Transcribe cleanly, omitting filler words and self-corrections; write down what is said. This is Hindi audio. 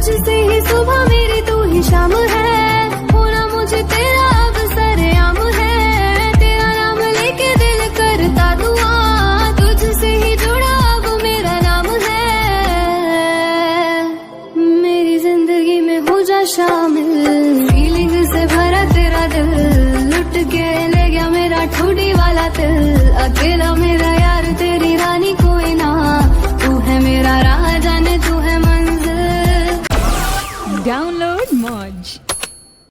तुझसे ही सुबह मेरी तू ही शाम है, होना मुझे तेरा अब सरेआम है। तेरा नाम लेके दिल करता दुआ, तुझसे ही जुड़ा अब मेरा नाम है। मेरी जिंदगी में हो जा शामिल, फीलिंग से भरा तेरा दिल, लुट के ले गया मेरा ठुडी वाला दिल। अकेला मेरा